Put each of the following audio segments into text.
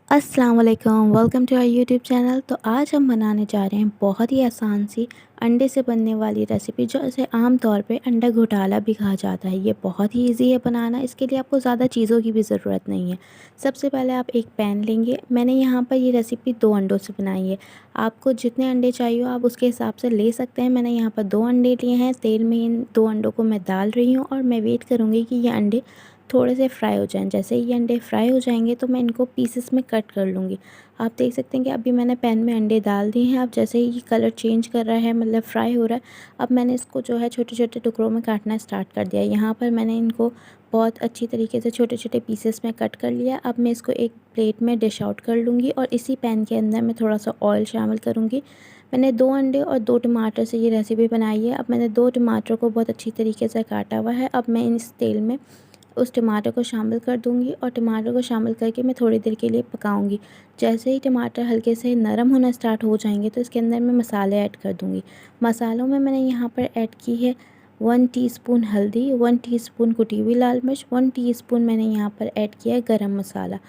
अस्सलाम वालेकुम, welcome to our YouTube channel. तो आज हम बनाने जा रहे हैं बहुत ही आसान सी अंडे से बनने वाली रेसिपी, जो इसे आम तौर पे अंडा घोटाला भी कहा जाता है। ये बहुत ही इजी है बनाना। इसके लिए आपको ज़्यादा चीज़ों की भी ज़रूरत नहीं है। सबसे पहले आप एक पैन लेंगे। मैंने यहाँ पर ये रेसिपी 2 अंडों से बनाई है। आपको जितने अंडे चाहिए हो आप उसके हिसाब से ले सकते हैं। मैंने यहाँ पर 2 अंडे लिए हैं। तेल में इन 2 अंडों को मैं डाल रही हूँ और मैं वेट करूँगी कि ये अंडे थोड़े से फ्राई हो जाएं। जैसे ही ये अंडे फ्राई हो जाएंगे तो मैं इनको पीसेस में कट कर लूँगी। आप देख सकते हैं कि अभी मैंने पैन में अंडे डाल दिए हैं। अब जैसे ही ये कलर चेंज कर रहा है, मतलब फ्राई हो रहा है, अब मैंने इसको जो है छोटे छोटे टुकड़ों में काटना स्टार्ट कर दिया। यहाँ पर मैंने इनको बहुत अच्छी तरीके से छोटे छोटे पीसेस में कट कर लिया। अब मैं इसको एक प्लेट में डिश आउट कर लूँगी और इसी पैन के अंदर मैं थोड़ा सा ऑयल शामिल करूँगी। मैंने 2 अंडे और 2 टमाटर से ये रेसिपी बनाई है। अब मैंने 2 टमाटर को बहुत अच्छी तरीके से काटा हुआ है। अब मैं इस तेल में उस टमाटर को शामिल कर दूंगी और टमाटर को शामिल करके मैं थोड़ी देर के लिए पकाऊंगी। जैसे ही टमाटर हल्के से नरम होना स्टार्ट हो जाएंगे तो इसके अंदर मैं मसाले ऐड कर दूंगी। मसालों में मैंने यहाँ पर ऐड की है 1 टीस्पून हल्दी, 1 टीस्पून कुटी हुई लाल मिर्च, 1 टीस्पून मैंने यहाँ पर ऐड किया है गरम मसाला।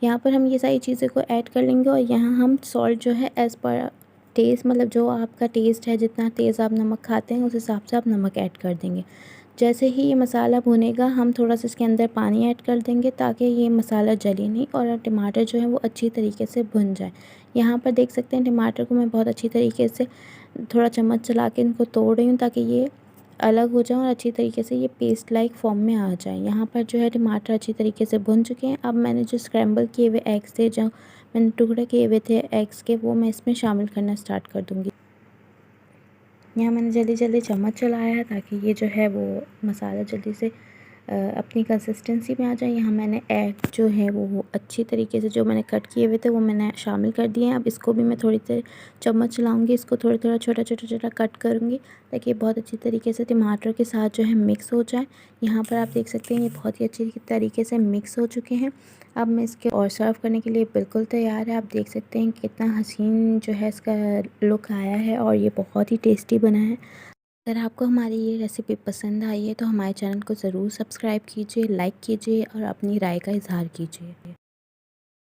यहाँ पर हम ये सारी चीज़ें को ऐड कर लेंगे और यहाँ हम सॉल्ट जो है एज़ पर टेस्ट, मतलब जो आपका टेस्ट है, जितना तेज़ आप नमक खाते हैं उस हिसाब से आप नमक ऐड कर देंगे। जैसे ही ये मसाला भुनेगा हम थोड़ा सा इसके अंदर पानी ऐड कर देंगे ताकि ये मसाला जले नहीं और टमाटर जो है वो अच्छी तरीके से भुन जाए। यहाँ पर देख सकते हैं टमाटर को मैं बहुत अच्छी तरीके से थोड़ा चम्मच चला के इनको तोड़ रही हूँ ताकि ये अलग हो जाए और अच्छी तरीके से ये पेस्ट लाइक फॉर्म में आ जाए। यहाँ पर जो है टमाटर अच्छी तरीके से भुन चुके हैं। अब मैंने जो स्क्रैम्बल किए हुए एग्स थे, जो मैंने टुकड़े किए हुए थे एग्स के, वो मैं इसमें शामिल करना स्टार्ट कर दूँगी। यहाँ मैंने जल्दी जल्दी चम्मच चलाया है ताकि ये जो है वो मसाला जल्दी से अपनी कंसिस्टेंसी में आ जाए। यहाँ मैंने एग जो है वो अच्छी तरीके से जो मैंने कट किए हुए थे वो मैंने शामिल कर दिए हैं। अब इसको भी मैं थोड़ी देर चम्मच चलाऊँगी, इसको थोड़ा थोड़ा छोटा छोटा छोटा कट करूँगी ताकि ये बहुत अच्छी तरीके से टमाटर के साथ जो है मिक्स हो जाए। यहाँ पर आप देख सकते हैं ये बहुत ही अच्छी तरीके से मिक्स हो चुके हैं। अब मैं इसके और सर्व करने के लिए बिल्कुल तैयार है। आप देख सकते हैं कितना हसीन जो है इसका लुक आया है और ये बहुत ही टेस्टी बना है। अगर आपको हमारी ये रेसिपी पसंद आई है तो हमारे चैनल को ज़रूर सब्सक्राइब कीजिए, लाइक कीजिए और अपनी राय का इज़हार कीजिए।